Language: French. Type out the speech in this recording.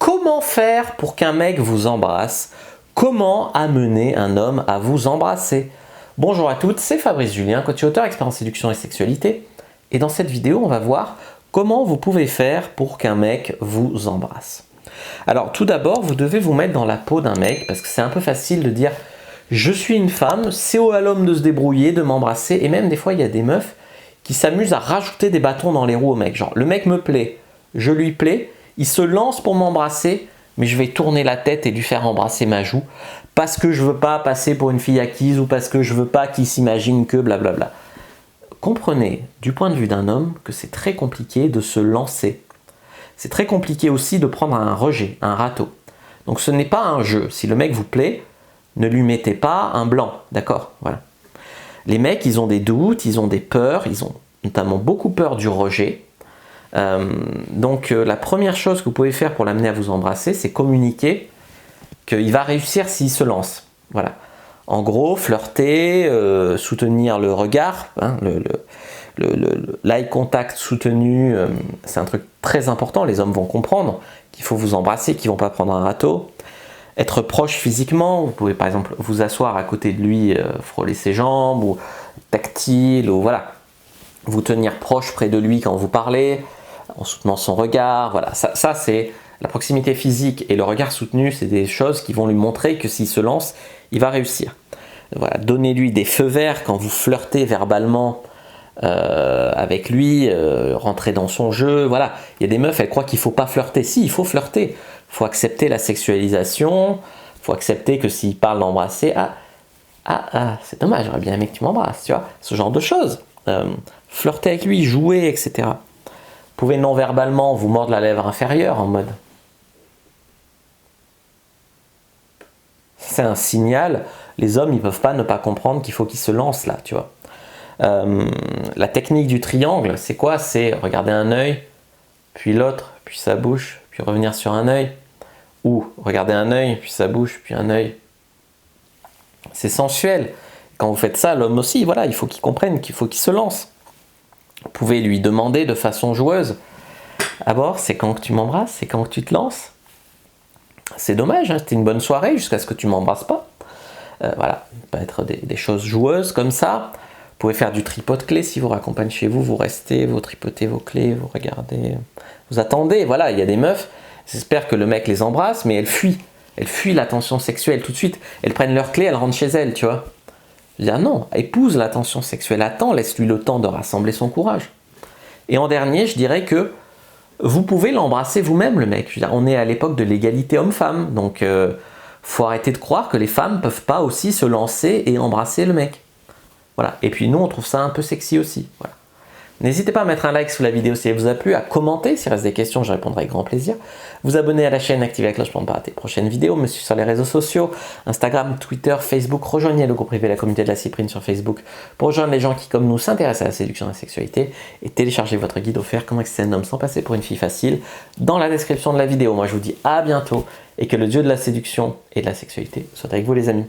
Comment faire pour qu'un mec vous embrasse? Comment amener un homme à vous embrasser? Bonjour à toutes, c'est Fabrice Julien, coach et auteur expert en séduction et sexualité. Et dans cette vidéo, on va voir comment vous pouvez faire pour qu'un mec vous embrasse. Alors tout d'abord, vous devez vous mettre dans la peau d'un mec parce que c'est un peu facile de dire « je suis une femme, c'est à l'homme de se débrouiller, de m'embrasser » et même des fois, il y a des meufs qui s'amusent à rajouter des bâtons dans les roues au mec. Genre, le mec me plaît, je lui plais, il se lance pour m'embrasser, mais je vais tourner la tête et lui faire embrasser ma joue parce que je veux pas passer pour une fille acquise ou parce que je veux pas qu'il s'imagine que blablabla. Comprenez, du point de vue d'un homme, que c'est très compliqué de se lancer. C'est très compliqué aussi de prendre un rejet, un râteau. Donc ce n'est pas un jeu. Si le mec vous plaît, ne lui mettez pas un blanc, d'accord? Voilà. Les mecs, ils ont des doutes, ils ont des peurs, ils ont notamment beaucoup peur du rejet. Donc la première chose que vous pouvez faire pour l'amener à vous embrasser, c'est communiquer qu'il va réussir s'il se lance. Voilà. En gros, flirter, soutenir le regard, hein, l'eye contact soutenu, c'est un truc très important. Les hommes vont comprendre qu'il faut vous embrasser, qu'ils ne vont pas prendre un râteau. Être proche physiquement, vous pouvez par exemple vous asseoir à côté de lui, frôler ses jambes, ou tactile, ou voilà. Vous tenir proche près de lui quand vous parlez, en soutenant son regard, voilà. Ça c'est la proximité physique et le regard soutenu, c'est des choses qui vont lui montrer que s'il se lance, il va réussir. Voilà. Donnez-lui des feux verts quand vous flirtez verbalement avec lui, rentrez dans son jeu, voilà. Il y a des meufs, elles croient qu'il ne faut pas flirter. Si, il faut flirter. Il faut accepter la sexualisation, il faut accepter que s'il parle d'embrasser, c'est dommage, j'aurais bien aimé que tu m'embrasses, tu vois, ce genre de choses. Flirter avec lui, jouer, etc. Vous pouvez non-verbalement vous mordre la lèvre inférieure en mode. C'est un signal, les hommes, ils ne peuvent pas ne pas comprendre qu'il faut qu'ils se lancent là, tu vois. La technique du triangle, c'est quoi? C'est regarder un œil, puis l'autre, puis sa bouche, puis revenir sur un œil. Ou regarder un œil, puis sa bouche, puis un œil. C'est sensuel. Quand vous faites ça, l'homme aussi, voilà, il faut qu'il comprenne qu'il faut qu'il se lance. Vous pouvez lui demander de façon joueuse. D'abord, c'est quand que tu m'embrasses, c'est quand que tu te lances. C'est dommage, hein, c'était une bonne soirée jusqu'à ce que tu m'embrasses pas. Voilà, ça peut être des choses joueuses comme ça. Vous pouvez faire du tripote-clés si vous raccompagnez chez vous, vous restez, vous tripotez vos clés, vous regardez, vous attendez. Voilà, il y a des meufs, j'espère que le mec les embrasse, mais elles fuient l'attention sexuelle tout de suite. Elles prennent leurs clés, elles rentrent chez elles, tu vois. Je veux dire, non, épouse l'attention sexuelle, attends, laisse-lui le temps de rassembler son courage. Et en dernier, je dirais que vous pouvez l'embrasser vous-même, le mec. Je veux dire, on est à l'époque de l'égalité homme-femme, donc faut arrêter de croire que les femmes peuvent pas aussi se lancer et embrasser le mec. Voilà. Et puis nous, on trouve ça un peu sexy aussi. Voilà. N'hésitez pas à mettre un like sous la vidéo si elle vous a plu, à commenter, s'il reste des questions, je répondrai avec grand plaisir. Vous abonner à la chaîne, activer la cloche pour ne pas rater les prochaines vidéos, me suivre sur les réseaux sociaux, Instagram, Twitter, Facebook, rejoignez le groupe privé La Communauté de la Cyprine sur Facebook pour rejoindre les gens qui, comme nous, s'intéressent à la séduction et à la sexualité et téléchargez votre guide offert Comment exister un homme sans passer pour une fille facile dans la description de la vidéo. Moi, je vous dis à bientôt et que le dieu de la séduction et de la sexualité soit avec vous les amis.